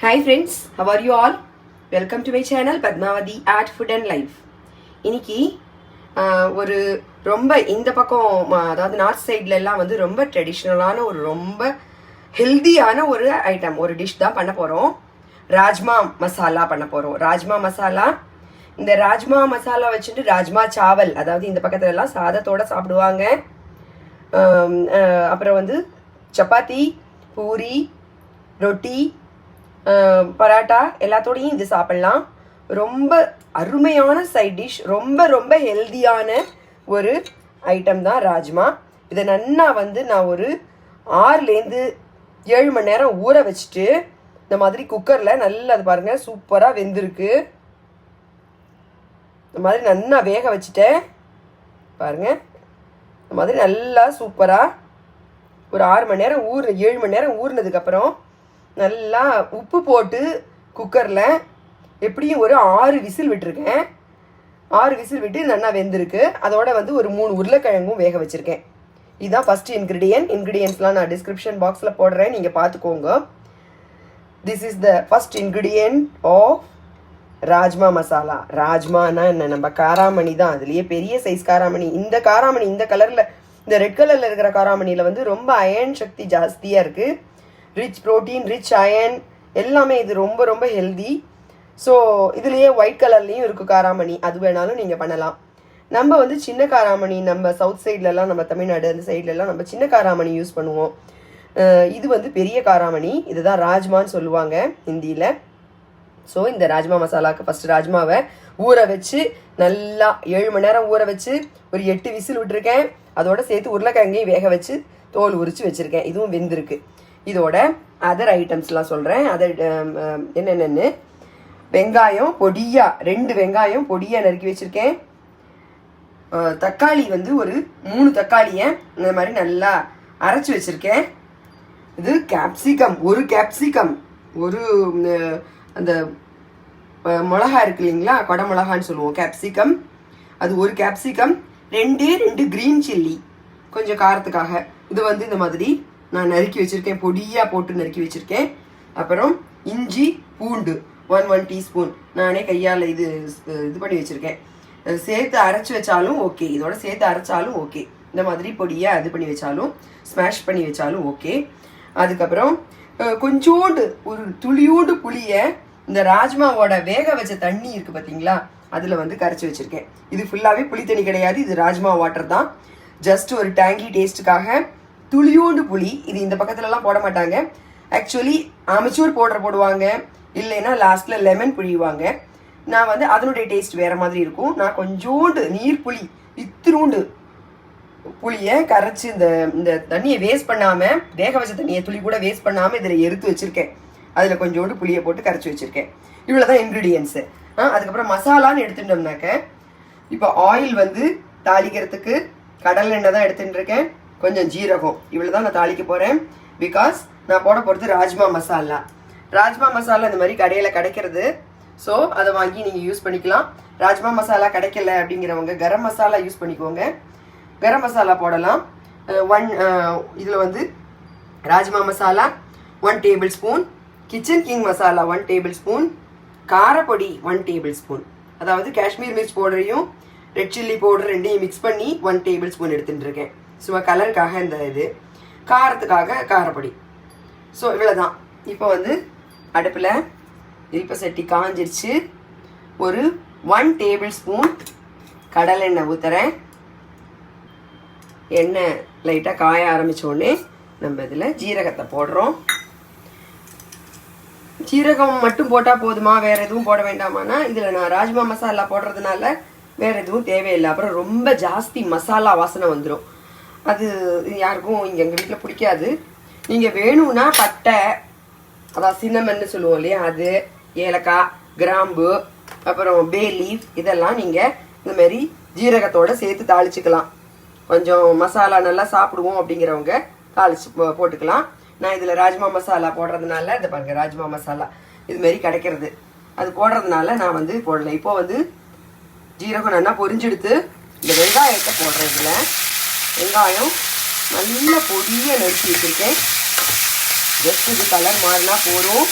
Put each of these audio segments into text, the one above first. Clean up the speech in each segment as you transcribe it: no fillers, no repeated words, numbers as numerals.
Hi friends, how are you all? Welcome to my channel Padmavati Art Food and Life. இன்னைக்கு ஒரு ரொம்ப இந்த பக்கம் அதாவது நார்த் சைடுல எல்லாம் வந்து ரொம்ப ட்ரெடிஷ்னலான ஒரு ரொம்ப ஹெல்தியான ஒரு ஐட்டம் ஒரு டிஷ் தான் பண்ண போறோம். ராஜ்மா மசாலா பண்ண போறோம். ராஜ்மா மசாலா, இந்த ராஜ்மா மசாலா வச்சுட்டு ராஜ்மா சாவல், அதாவது இந்த பக்கத்துல எல்லாம் சாதத்தோட சாப்பிடுவாங்க. அப்புறம் வந்து சப்பாத்தி, பூரி, ரொட்டி, பராட்டா எல்லாத்தோடையும் இது சாப்பிடலாம். ரொம்ப அருமையான சைட் டிஷ், ரொம்ப ரொம்ப ஹெல்தியான ஒரு ஐட்டம் தான் ராஜ்மா. இதை நன்னா வந்து நான் ஒரு 6லேருந்து 7 மணி நேரம் ஊற வச்சுட்டு இந்த மாதிரி குக்கரில் நல்லா அது பாருங்கள் சூப்பராக வெந்திருக்கு. இந்த மாதிரி நல்லா வேக வச்சுட்டேன் பாருங்கள். இந்த மாதிரி நல்லா சூப்பராக ஒரு 6 மணி நேரம் 7 மணி நேரம் ஊறினதுக்கப்புறம் நல்லா உப்பு போட்டு குக்கரில் எப்படியும் ஒரு 6 விசில் விட்டுருக்கேன். 6 விசில் விட்டு நல்லா வெந்திருக்கு. அதோட வந்து ஒரு 3 உருளைக்கிழங்கும் வேக வச்சுருக்கேன். இதுதான் ஃபஸ்ட்டு இன்க்ரீடியன்ட்ஸ்லாம் நான் டிஸ்கிரிப்ஷன் பாக்ஸில் போடுறேன், நீங்கள் பார்த்துக்கோங்க. This is the first ingredient of rajma masala. ராஜ்மானா என்ன, நம்ம காராமணி தான், அதுலேயே பெரிய சைஸ் காராமணி. இந்த காராமணி இந்த கலரில், இந்த ரெட் கலரில் இருக்கிற காராமணியில் வந்து ரொம்ப அயன் சக்தி ஜாஸ்தியாக இருக்குது. ரிச் ப்ரோட்டீன், ரிச் அயன், எல்லாமே இது ரொம்ப ரொம்ப ஹெல்தி. ஸோ இதுலேயே ஒயிட் கலர்லேயும் இருக்குது காராமணி, அது வேணாலும் நீங்கள் பண்ணலாம். நம்ம வந்து சின்ன காராமணி, நம்ம சவுத் சைட்லலாம், நம்ம தமிழ்நாடு அந்த சைட்லலாம் நம்ம சின்ன காராமணி யூஸ் பண்ணுவோம். இது வந்து பெரிய காராமணி, இதுதான் ராஜ்மான்னு சொல்லுவாங்க ஹிந்தியில். ஸோ இந்த ராஜ்மா மசாலாவுக்கு ஃபஸ்ட்டு ராஜ்மாவை ஊற வச்சு நல்லா 7 மணி நேரம் ஊற வச்சு ஒரு 8 விசில் விட்டுருக்கேன். அதோட சேர்த்து உருளைக்கிழங்கையும் வேக வச்சு தோல் உரித்து வச்சுருக்கேன். இதுவும் வெந்திருக்கு. இதோட அதர் ஐட்டம்ஸ்லாம் சொல்கிறேன். அதர் என்னென்னு, வெங்காயம் பொடியாக 2 வெங்காயம் பொடியாக நறுக்கி வச்சுருக்கேன். தக்காளி வந்து ஒரு 3 தக்காளியை இந்த மாதிரி நல்லா அரைச்சி வச்சுருக்கேன். இது கேப்சிகம், ஒரு கேப்சிகம், ஒரு அந்த மிளகா இருக்கு இல்லைங்களா, கொடை மிளகான்னு சொல்லுவோம் கேப்சிகம், அது ஒரு கேப்சிகம். 2 க்ரீன் சில்லி கொஞ்சம் காரத்துக்காக. இது வந்து இந்த மாதிரி நான் நறுக்கி வச்சுருக்கேன், பொடியாக போட்டு நறுக்கி வச்சுருக்கேன். அப்புறம் இஞ்சி பூண்டு 1 டீஸ்பூன் நானே கையால் இது பண்ணி வச்சுருக்கேன். சேர்த்து அரைச்சி வச்சாலும் ஓகே, இதோட சேர்த்து அரைச்சாலும் ஓகே, இந்த மாதிரி பொடியாக இது பண்ணி வச்சாலும் ஸ்மாஷ் பண்ணி வச்சாலும் ஓகே. அதுக்கப்புறம் கொஞ்சோண்டு ஒரு துளியோண்டு புளியை இந்த ராஜ்மாவோட வேக வச்ச தண்ணி இருக்குது பார்த்தீங்களா, அதில் வந்து கரைச்சி வச்சுருக்கேன். இது ஃபுல்லாகவே புளி தண்ணி கிடையாது, இது ராஜ்மா வாட்டர் தான். ஜஸ்ட் ஒரு டேங்கி டேஸ்ட்டுக்காக துளியோண்டு புளி. இது இந்த பக்கத்துலலாம் போட மாட்டாங்க. ஆக்சுவலி அமெச்சூர் போடுவாங்க, இல்லைன்னா லாஸ்ட்டில் லெமன் புழிவாங்க. நான் வந்து அதனுடைய டேஸ்ட் வேறு மாதிரி இருக்கும். நான் கொஞ்சோண்டு நீர் புளி, இத்திரூண்டு புளியை கரைச்சி இந்த தண்ணியை வேஸ்ட் பண்ணாமல், வேக வச்ச தண்ணியை துளி கூட வேஸ்ட் பண்ணாமல் இதில் எடுத்து வச்சுருக்கேன். அதில் கொஞ்சோண்டு புளியை போட்டு கரைச்சி வச்சுருக்கேன். இவ்வளோ தான் இன்க்ரீடியன்ஸு. அதுக்கப்புறம் மசாலான்னு எடுத்துட்டோம்னாக்க, இப்போ ஆயில் வந்து தாளிக்கிறதுக்கு கடல் எண்ணெய் தான் எடுத்துகிட்டு இருக்கேன், கொஞ்சம் ஜீரகம், இவ்வளோ தான் நான் தாளிக்க போகிறேன். பிகாஸ் நான் போட போகிறது ராஜ்மா மசாலா. ராஜ்மா மசாலா இந்த மாதிரி கடையில் கிடைக்கிறது, ஸோ அதை வாங்கி நீங்கள் யூஸ் பண்ணிக்கலாம். ராஜ்மா மசாலா கிடைக்கல அப்படிங்கிறவங்க கரம் மசாலா யூஸ் பண்ணிக்கோங்க. கரம் மசாலா போடலாம். இதில் வந்து rajma masala 1 tablespoon, kitchen king masala 1 tablespoon, காரப்பொடி 1 டேபிள் ஸ்பூன், அதாவது காஷ்மீர் மிர்ச் பவுடரையும் ரெட் சில்லி பவுடர் 2ஐயும் மிக்ஸ் பண்ணி 1 டேபிள் ஸ்பூன் எடுத்துகிட்டு இருக்கேன். சும்மா கலருக்காக இந்த இது, காரத்துக்காக காரப்பொடி. ஸோ இவ்வளோ தான். இப்போ வந்து அடுப்பில் இல்ப சட்டி காஞ்சிருச்சு. ஒரு 1 டேபிள் ஸ்பூன் கடலெண்ணெய் ஊற்றுறேன். எண்ணெய் லைட்டாக காய ஆரம்பித்தோடனே நம்ம இதில் ஜீரகத்தை போடுறோம். ஜீரகம் மட்டும் போட்டால் போதுமா, வேறு எதுவும் போட வேண்டாமான்னா, இதில் நான் ராஜ்மா மசாலா போடுறதுனால வேறு எதுவும் தேவையில்லை. அப்புறம் ரொம்ப ஜாஸ்தி மசாலா வாசனை வந்துடும், அது யாருக்கும் இங்கே எங்கள் வீட்டில் பிடிக்காது. நீங்கள் வேணும்னா பட்டை, அதான் சின்னமன்னு சொல்லுவோம் இல்லையா, அது, ஏலக்காய், கிராம்பு, அப்புறம் பே லீஃப், இதெல்லாம் நீங்கள் இந்தமாரி ஜீரகத்தோடு சேர்த்து தாளிச்சுக்கலாம். கொஞ்சம் மசாலா நல்லா சாப்பிடுவோம் அப்படிங்கிறவங்க தாளிச்சு போட்டுக்கலாம். நான் இதில் ராஜ்மா மசாலா போடுறதுனால, இந்த பாருங்க ராஜ்மா மசாலா இதுமாரி கிடைக்கிறது, அது போடுறதுனால நான் வந்து போடலை. இப்போ வந்து ஜீரகம் நல்லா பொரிஞ்செடுத்து இந்த வெங்காயத்தை போடுறேன். இதில் வெங்காயம் நல்லா பொடியாக நறுக்கி வச்சுருக்கேன். ஜஸ்ட் இது கலர் மாறினா போதும்.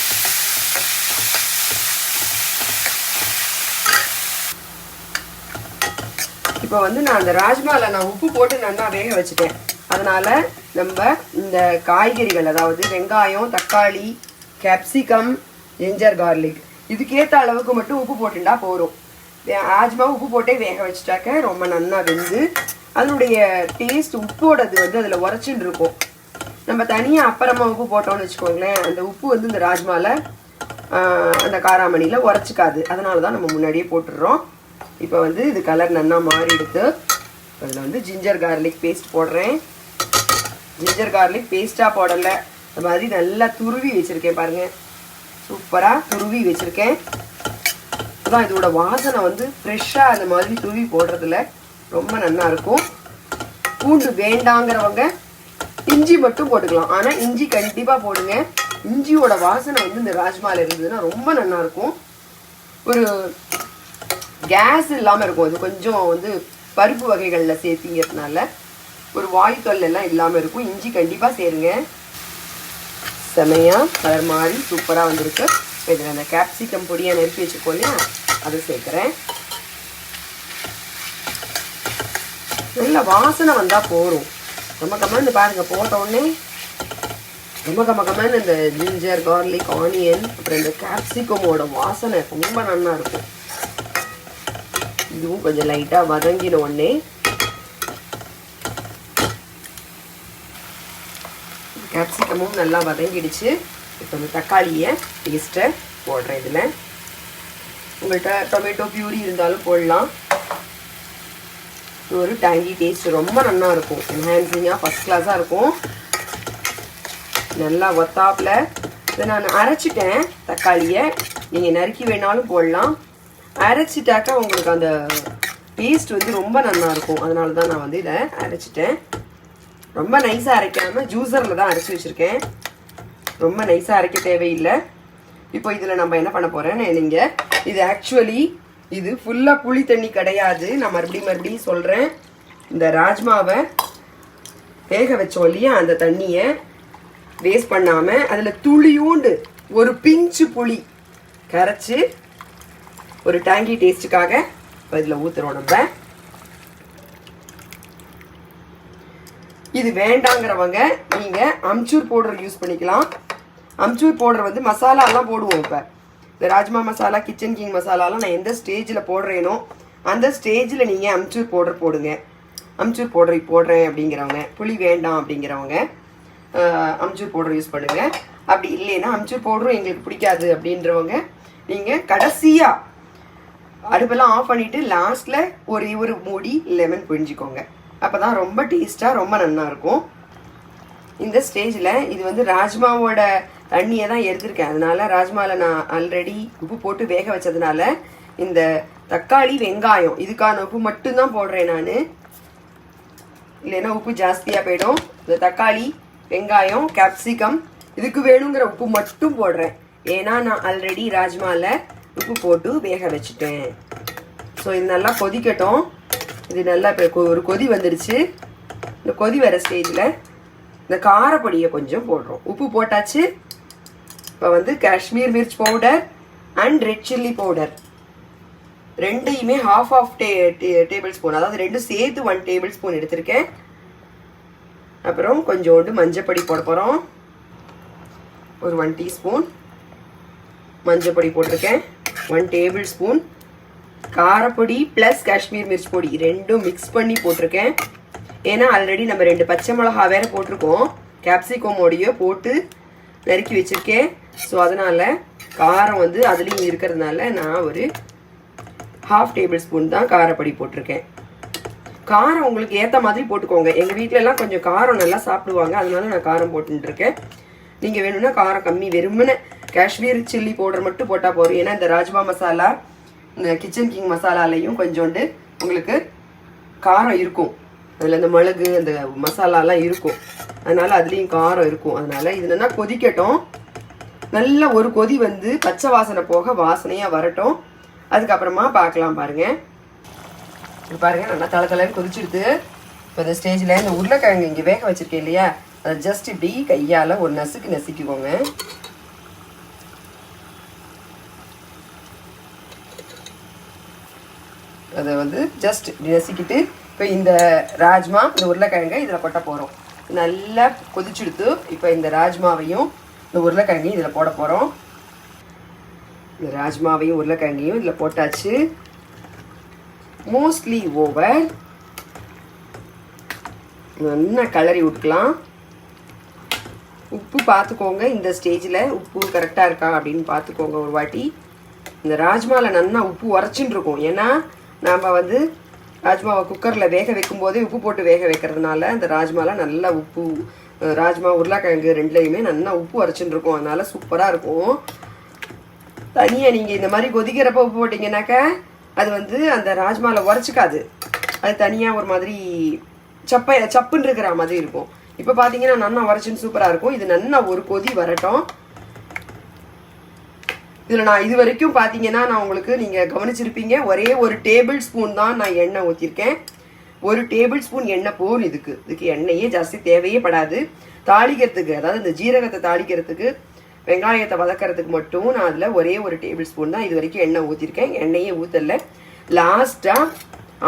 இப்போ வந்து நான் அந்த ராஜ்மாவில் நான் உப்பு போட்டு நல்லா வேக வச்சுட்டேன். அதனால் நம்ம இந்த காய்கறிகள், அதாவது வெங்காயம், தக்காளி, கேப்சிகம், ஜிஞ்சர் கார்லிக், இதுக்கேற்ற அளவுக்கு மட்டும் உப்பு போட்டுட்டா போதும். ராஜ்மா உப்பு போட்டே வேக வச்சுட்டாக்க ரொம்ப நல்லா வெந்து அதனுடைய டேஸ்ட், உப்போடது வந்து அதில் உரைச்சின்னு இருக்கும். நம்ம தனியாக அப்புறமா உப்பு போட்டோம்னு வச்சுக்கோங்களேன், அந்த உப்பு வந்து இந்த ராஜ்மாவில் அந்த காராமணியில் உரைச்சிக்காது. அதனால தான் நம்ம முன்னாடியே போட்டுடுறோம். இப்போ வந்து இது கலர் நல்லா மாறி எடுத்து அதில் வந்து ஜிஞ்சர் கார்லிக் பேஸ்ட் போடுறேன். ஜிஞ்சர் கார்லிக் பேஸ்ட்டாக போடலை, இந்த மாதிரி நல்லா துருவி வச்சுருக்கேன் பாருங்கள். சூப்பராக துருவி வச்சுருக்கேன். அதான் இதோட வாசனை வந்து ஃப்ரெஷ்ஷாக அந்த மாதிரி துருவி போடுறதுல ரொம்ப நல்லா இருக்கும். பூண்டு வேண்டாங்கிறவங்க இஞ்சி மட்டும் போட்டுக்கலாம். ஆனால் இஞ்சி கண்டிப்பாக போடுங்க. இஞ்சியோட வாசனை வந்து இந்த ராஜ்மாவில் இருந்ததுன்னா ரொம்ப நல்லா இருக்கும். ஒரு கேஸ் இல்லாமல் இருக்கும். அது கொஞ்சம் வந்து பருப்பு வகைகளில் சேர்த்திங்கிறதுனால ஒரு வாயு தொல்லைலாம் இல்லாமல் இருக்கும். இஞ்சி கண்டிப்பாக சேருங்க. செமையாக கலர் மாதிரி சூப்பராக வந்திருக்கு. இப்போ இதில் அந்த கேப்சிகம் பொடியாக நெருப்பி வச்சுருக்கோம் இல்லையா, அதை சேர்க்குறேன். நல்ல வாசனை வந்தால் போகும். ரொம்ப கம்மன்னு பாருங்கள், போட்ட உடனே ரொம்ப கம்மன்னு இந்த ஜிஞ்சர் கார்லிக், ஆனியன், அப்புறம் இந்த கேப்சிகமோட வாசனை ரொம்ப நல்லா இருக்கும். இதுவும் கொஞ்சம் லைட்டாக வதங்கின உடனே கேப்சிகமும் நல்லா வதங்கிடுச்சு. இப்போ இந்த தக்காளியை பேஸ்ட்டை போடுறேன். இதில் உங்கள்கிட்ட டொமேட்டோ பியூரி இருந்தாலும் போடலாம். ஒரு டேங்கி டேஸ்ட் ரொம்ப நல்லா இருக்கும். என்ஹான்சிங்காக ஃபஸ்ட் கிளாஸாக இருக்கும். நல்லா ஒத்தாப்பில் இதை நான் அரைச்சிட்டேன். தக்காளியை நீங்கள் நறுக்கி வேணாலும் போடலாம். அரைச்சிட்டாக்கா உங்களுக்கு அந்த டேஸ்ட் வந்து ரொம்ப நல்லா இருக்கும். அதனால தான் நான் வந்து இதை அரைச்சிட்டேன். ரொம்ப நைஸாக அரைக்காமல் ஜூஸரில் தான் அரைச்சி வச்சுருக்கேன். ரொம்ப நைஸாக அரைக்க தேவையில்லை. இப்போ இதில் நம்ம என்ன பண்ண போகிறேன்னு நீங்கள், இது ஆக்சுவலி இது ஃபுல்லாக புளி தண்ணி கிடையாது. நான் மறுபடியும் சொல்கிறேன். இந்த ராஜ்மாவை வேக வச்சோம் இல்லையா, அந்த தண்ணியை வேஸ்ட் பண்ணாமல் அதில் துளியூண்டு ஒரு பிஞ்சு புளி கரைச்சி ஒரு டேங்கி டேஸ்ட்டுக்காக இதில் ஊற்றுறோம். நம்ம இது வேண்டாங்கிறவங்க நீங்கள் அம்ச்சூர் பவுடர் யூஸ் பண்ணிக்கலாம். அம்ச்சூர் பவுடர் வந்து மசாலாலாம் போடுவோம். இப்போ இந்த ராஜ்மா மசாலா, கிச்சன் கிங் மசாலாலாம் நான் எந்த ஸ்டேஜில் போடுறேனோ அந்த ஸ்டேஜில் நீங்கள் அம்ச்சூர் பவுடர் போடுங்க. அம்ச்சூர் பவுடர் போடுறேன் அப்படிங்கிறவங்க, புளி வேண்டாம் அப்படிங்கிறவங்க அம்ச்சூர் பவுடர் யூஸ் பண்ணுங்கள். அப்படி இல்லைன்னா அம்ச்சூர் பவுடரும் எங்களுக்கு பிடிக்காது அப்படின்றவங்க நீங்கள் கடைசியாக அடுப்பெல்லாம் ஆஃப் பண்ணிவிட்டு லாஸ்ட்டில் ஒரு மூடி லெமன் பிழிஞ்சிக்கோங்க. அப்போ தான் ரொம்ப டேஸ்ட்டாக ரொம்ப நல்லாயிருக்கும். இந்த ஸ்டேஜில் இது வந்து ராஜ்மாவோட தண்ணியை தான் எடுத்திருக்கேன். அதனால ராஜ்மாவில் நான் ஆல்ரெடி உப்பு போட்டு வேக வச்சதுனால இந்த தக்காளி, வெங்காயம் இதுக்கான உப்பு மட்டும்தான் போடுறேன் நான். இல்லைன்னா உப்பு ஜாஸ்தியாக போயிடும். இந்த தக்காளி, வெங்காயம், கேப்சிகம் இதுக்கு வேணுங்கிற உப்பு மட்டும் போடுறேன். ஏன்னா நான் ஆல்ரெடி ராஜ்மாவில் உப்பு போட்டு வேக வச்சுட்டேன். ஸோ இது நல்லா கொதிக்கட்டும். இது நல்லா இப்போ ஒரு கொதி வந்துடுச்சு. இந்த கொதி வர ஸ்டேஜில் இந்த காரப்பொடியை கொஞ்சம் போடுறோம். உப்பு போட்டாச்சு. இப்போ வந்து Kashmir mirch powder and red chilli powder ரெண்டையுமே half டேபிள் ஸ்பூன், அதாவது ரெண்டும் சேர்த்து 1 டேபிள் ஸ்பூன் எடுத்திருக்கேன். அப்புறம் கொஞ்சோண்டு மஞ்சப்பொடி போட போகிறோம். ஒரு 1 டீஸ்பூன் மஞ்சப்பொடி போட்டிருக்கேன். 1 tablespoon காரப்பொடி plus Kashmir Mirch பொடி ரெண்டும் மிக்ஸ் பண்ணி போட்டிருக்கேன். ஏன்னா ஆல்ரெடி நம்ம 2 பச்சை மிளகா வேறு போட்டிருக்கோம். கேப்சிகமோடையோ போட்டு நறுக்கி வச்சுருக்கேன். ஸோ அதனால் காரம் வந்து அதுலேயும் இருக்கிறதுனால நான் ஒரு ½ டேபிள் ஸ்பூன் தான் காரப்பொடி போட்டிருக்கேன். காரம் உங்களுக்கு ஏற்ற மாதிரி போட்டுக்கோங்க. எங்கள் வீட்டிலலாம் கொஞ்சம் காரம் நல்லா சாப்பிடுவாங்க, அதனால நான் காரம் போட்டுருக்கேன். நீங்கள் வேணும்னா காரம் கம்மி, வெறுமனே காஷ்மீர் சில்லி பவுடர் மட்டும் போட்டால் போதும். ஏன்னா இந்த ராஜ்மா மசாலா, இந்த கிச்சன் கிங் மசாலாலையும் கொஞ்சோண்டு உங்களுக்கு காரம் இருக்கும். அதில் இந்த மிளகு அந்த மசாலாலாம் இருக்கும், அதனால் அதுலேயும் காரம் இருக்கும். அதனால் இது நல்லா கொதிக்கட்டும். நல்ல ஒரு கொதி வந்து பச்சை வாசனை போக வாசனையாக வரட்டும். அதுக்கப்புறமா பார்க்கலாம். பாருங்கள், இது பாருங்கள் நல்லா தலைன்னு கொதிச்சுடுது. இப்போ இந்த ஸ்டேஜில் இந்த உருளைக்கிழங்கு இங்கே வேக வச்சுருக்கேன் இல்லையா, அதை ஜஸ்ட் இப்படி கையால் ஒரு நசுக்கிக்கோங்க. அதை வந்து ஜஸ்ட் நசுக்கிட்டு இப்போ இந்த ராஜ்மா இந்த உருளைக்கிழங்கை இதில் கொட்ட போகிறோம். நல்லா கொதிச்சுடுத்து இப்போ இந்த ராஜ்மாவையும் இந்த உருளைக்கிழங்கையும் இதில் போட போகிறோம். இந்த ராஜ்மாவையும் உருளைக்கிழங்கையும் இதில் போட்டாச்சு. Mostly over. நல்லா கலரி விட்டுக்கலாம். உப்பு பார்த்துக்கோங்க, இந்த ஸ்டேஜில் உப்பு கரெக்டாக இருக்கா அப்படின்னு பார்த்துக்கோங்க ஒரு வாட்டி. இந்த ராஜ்மாவில் நல்லா உப்பு உரைச்சின்னு இருக்கும். ஏன்னா நாம் வந்து ராஜ்மாவை குக்கரில் வேக வைக்கும் போதே உப்பு போட்டு வேக வைக்கிறதுனால இந்த ராஜ்மாவில் நல்லா உப்பு, ராஜ்மா உருளைக்கிழங்கு ரெண்டுலேயுமே நல்லா உப்பு உரைச்சின்னு இருக்கும். அதனால சூப்பராக இருக்கும். தனியாக நீங்கள் இந்த மாதிரி கொதிக்கிறப்ப உப்பு போட்டிங்கனாக்கா அது வந்து அந்த ராஜ்மாவில் உரைச்சிக்காது. அது தனியாக ஒரு மாதிரி சப்புன்னு இருக்கிற மாதிரி இருக்கும். இப்போ பார்த்தீங்கன்னா நல்லா உரைச்சின்னு சூப்பராக இருக்கும். இது நல்லா ஒரு கொதி வரட்டும். இதில் நான் இது வரைக்கும் பார்த்தீங்கன்னா நான் உங்களுக்கு நீங்கள் கவனிச்சிருப்பீங்க, ஒரே ஒரு டேபிள் ஸ்பூன் தான் நான் எண்ணெய் ஊற்றிருக்கேன். ஒரு டேபிள் ஸ்பூன் எண்ணெய் போகும். இதுக்கு எண்ணெயே ஜாஸ்தி தேவையே படாது. தாளிக்கிறதுக்கு, அதாவது இந்த ஜீரகத்தை தாளிக்கிறதுக்கு, வெங்காயத்தை வதக்கிறதுக்கு மட்டும் நான் அதில் ஒரே ஒரு டேபிள் ஸ்பூன் தான் இது வரைக்கும் எண்ணெய் ஊற்றிருக்கேன். எண்ணெயே ஊற்றல. லாஸ்ட்டாக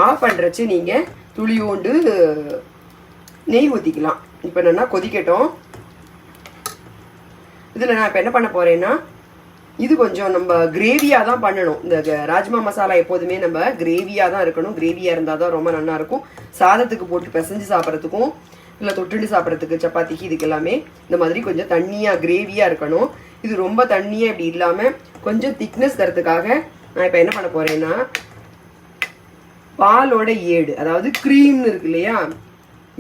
ஆஃப் பண்ணுறச்சு நீங்கள் துளியோண்டு நெய் ஊற்றிக்கலாம். இப்போ என்னென்னா கொதிக்கட்டும். இதில் நான் இப்போ என்ன பண்ண போகிறேன்னா, இது கொஞ்சம் நம்ம கிரேவியாக தான் பண்ணணும். இந்த ராஜ்மா மசாலா எப்போதுமே நம்ம கிரேவியாக தான் இருக்கணும். கிரேவியாக இருந்தால் தான் ரொம்ப நல்லாயிருக்கும். சாதத்துக்கு போட்டு பிசைஞ்சு சாப்பிட்றதுக்கும் இல்லை தொட்டுண்டு சாப்பிட்றதுக்கு, சப்பாத்திக்கு, இதுக்கு எல்லாமே இந்த மாதிரி கொஞ்சம் தண்ணியாக கிரேவியாக இருக்கணும். இது ரொம்ப தண்ணியாக இப்படி இல்லாமல் கொஞ்சம் திக்னஸ் தரத்துக்காக நான் இப்போ என்ன பண்ண போகிறேன்னா, பாலோட ஏடு, அதாவது க்ரீம்னு இருக்கு இல்லையா,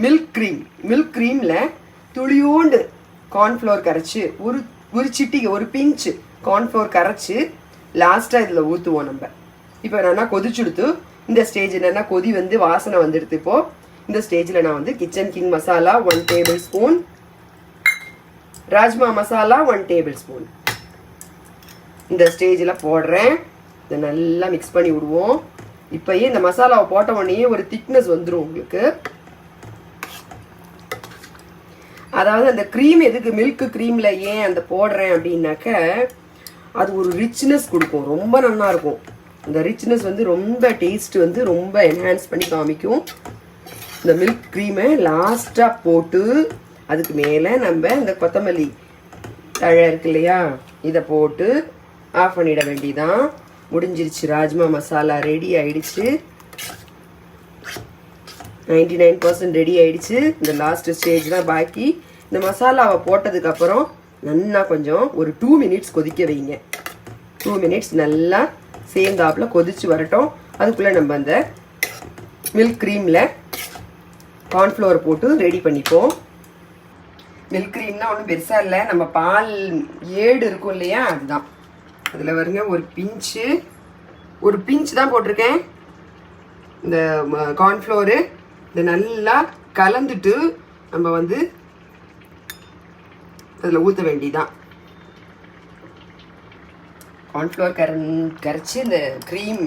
மில்க் க்ரீமில் துளியோண்டு கார்ன்ஃப்ளவர் கரைச்சி ஒரு சிட்டிக்கு ஒரு பிஞ்சு கார்ன்ஃப்ளவர் கரைச்சி லாஸ்ட்டாக இதில் ஊற்றுவோம் நம்ம. இப்போ என்னென்னா கொதிச்சுடுத்து இந்த ஸ்டேஜ் என்னென்னா கொதி வந்து வாசனை வந்துடுது. இப்போது இந்த ஸ்டேஜில் நான் வந்து kitchen king masala 1 table spoon, rajma masala 1 table spoon இந்த ஸ்டேஜில் போடுறேன். இதை நல்லா மிக்ஸ் பண்ணி விடுவோம். இப்போயே இந்த மசாலாவை போட்ட உடனே ஒரு திக்னஸ் வந்துடும் உங்களுக்கு. அதாவது அந்த க்ரீம் எதுக்கு மில்க் க்ரீமில் ஏன் அந்த போடுறேன் அப்படின்னாக்க, அது ஒரு ரிச்னஸ் கொடுக்கும். ரொம்ப நல்லா இருக்கும். இந்த ரிச்னஸ் வந்து ரொம்ப டேஸ்ட் வந்து ரொம்ப என்ஹான்ஸ் பண்ணி காமிக்கும். இந்த மில்க் க்ரீமை லாஸ்ட்டாக போட்டு அதுக்கு மேலே நம்ம இந்த கொத்தமல்லி தழை இருக்கு இல்லையா, இதை போட்டு ஆஃப் பண்ணிட வேண்டியதான். முடிஞ்சிருச்சு. ராஜ்மா மசாலா ரெடி ஆயிடுச்சு. 99% ரெடி ஆயிடுச்சு. இந்த லாஸ்ட் ஸ்டேஜ் தான் பாக்கி. இந்த மசாலாவை போட்டதுக்கப்புறம் நல்லா கொஞ்சம் ஒரு 2 மினிட்ஸ் கொதிக்க வைங்க. 2 மினிட்ஸ் நல்லா சேர்ந்தாப்பில் கொதிச்சு வரட்டும். அதுக்குள்ளே நம்ம அந்த மில்க் க்ரீமில் கார்ன்ஃப்ளவர் போட்டு ரெடி பண்ணிப்போம். மில்க் க்ரீம்னா ஒன்றும் பெருசாக இல்லை, நம்ம பால் ஏடு இருக்கும் இல்லையா, அதுதான். அதில் வருங்க ஒரு பிஞ்சு தான் போட்டிருக்கேன் இந்த கார்ன்ஃப்ளவரு. இதை நல்லா கலந்துட்டு நம்ம வந்து அதில் ஊற்ற வேண்டியதான். கார்ன்ஃப்ளவர் கரைச்சி இந்த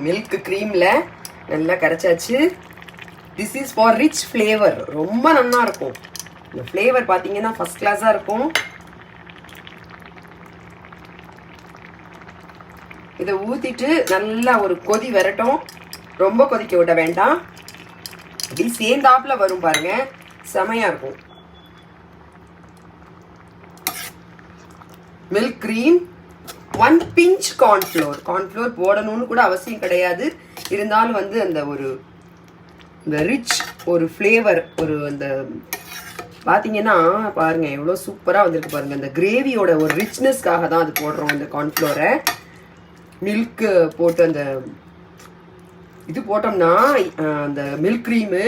மில்க் க்ரீமில் நல்லா கரைச்சாச்சு. This is for rich flavour. ரொம்ப நல்லா இருக்கும். இந்த ஃப்ளேவர் பார்த்தீங்கன்னா ஃபர்ஸ்ட் கிளாஸாக இருக்கும். இதை ஊற்றிட்டு நல்லா ஒரு கொதி வரட்டும். ரொம்ப கொதிக்க விட வேண்டாம். அப்படி சேர்ந்தாப்புல வரும் பாருங்க, செமையா இருக்கும். மில்க் க்ரீம், 1 பிஞ்ச் கார்ன்ஃப்ளவர் போடணும்னு கூட அவசியம் கிடையாது. இருந்தாலும் வந்து அந்த இந்த ரிச் ஒரு ஃப்ளேவர், அந்த பார்த்தீங்கன்னா பாருங்க எவ்வளோ சூப்பராக வந்திருக்கு பாருங்க. இந்த கிரேவியோட ஒரு ரிச்னஸ்க்காக தான் அது போடுறோம். இந்த கார்ன்ஃப்ளவரை மில்க் போட்டு அந்த இது போட்டோம்னா அந்த மில்க் க்ரீமு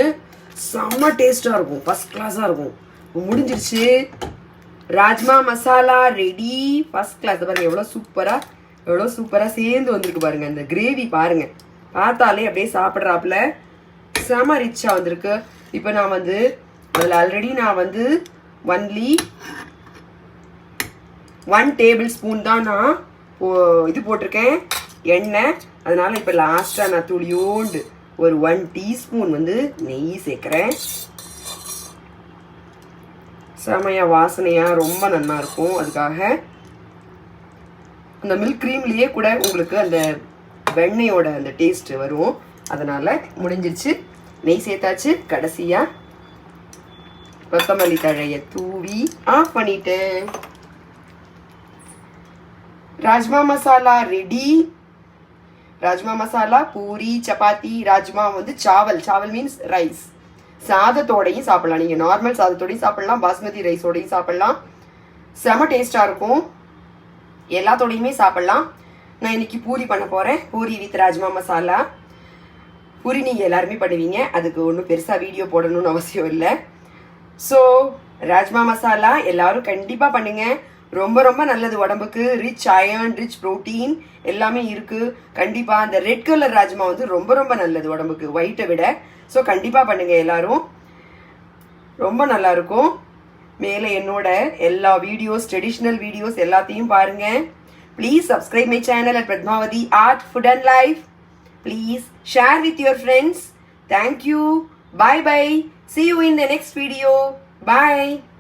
செம்ம டேஸ்டாக இருக்கும், ஃபர்ஸ்ட் கிளாஸாக இருக்கும். முடிஞ்சிருச்சு. Rajma masala ready, first class. பாருங்க எவ்வளோ சூப்பராக சேர்ந்து வந்திருக்கு பாருங்க. அந்த கிரேவி பாருங்க, பார்த்தாலே அப்படியே சாப்பிட்றாப்புல செம ரிச்சாக வந்திருக்கு. இப்போ நான் வந்து அதில் ஆல்ரெடி நான் வந்து ஒன்லி 1 டேபிள் ஸ்பூன் தான் நான் இது போட்டிருக்கேன் எண்ணெய். அதனால இப்போ லாஸ்ட்டாக நான் துளியோண்டு ஒரு 1 டீஸ்பூன் வந்து நெய் சேர்க்குறேன். செமையா வாசனையாக ரொம்ப நல்லா இருக்கும். அதுக்காக அந்த மில்க் க்ரீம்லேயே கூட உங்களுக்கு அந்த வெண்ணெயோட அந்த டேஸ்ட் வரும். அதனால் முடிஞ்சிருச்சு. நெய் சேர்த்தாச்சு. கடைசியாக கொத்தமல்லி தழையை தூவி ஆஃப் பண்ணிட்டேன். ராஜ்மா மசாலா ரெடி. ராஜ்மா மசாலா பூரி, சப்பாத்தி, ராஜ்மா வந்து சாவல் மீன்ஸ் ரைஸ், சாதத்தோடையும் சாப்பிடலாம். நீங்கள் நார்மல் சாதத்தோடையும் சாப்பிடலாம், பாஸ்மதி ரைஸோடையும் சாப்பிடலாம். செம டேஸ்டாக இருக்கும். எல்லாத்தோடையுமே சாப்பிடலாம். நான் இன்னைக்கு பூரி பண்ண போகிறேன். பூரி வித் ராஜ்மா மசாலா. பூரி நீங்கள் எல்லாருமே பண்ணுவீங்க, அதுக்கு ஒன்றும் பெருசாக வீடியோ போடணும்னு அவசியம் இல்லை. ஸோ ராஜ்மா மசாலா எல்லாரும் கண்டிப்பாக பண்ணுங்கள். ரொம்ப ரொம்ப நல்லது உடம்புக்கு. ரிச் அயர்ன், ரிச் ப்ரோட்டீன் எல்லாமே இருக்குது. கண்டிப்பாக அந்த ரெட் கலர் ராஜ்மா வந்து ரொம்ப ரொம்ப நல்லது உடம்புக்கு, ஒயிட்டை விட. ஸோ கண்டிப்பாக பண்ணுங்கள் எல்லாரும், ரொம்ப நல்லாயிருக்கும். மேலே என்னோட எல்லா வீடியோஸ், ட்ரெடிஷ்னல் வீடியோஸ் எல்லாத்தையும் பாருங்கள். Please subscribe my channel at Padmavati Art Food and Life. Please share with your friends. Thank you. Bye bye. See you in the next video. Bye.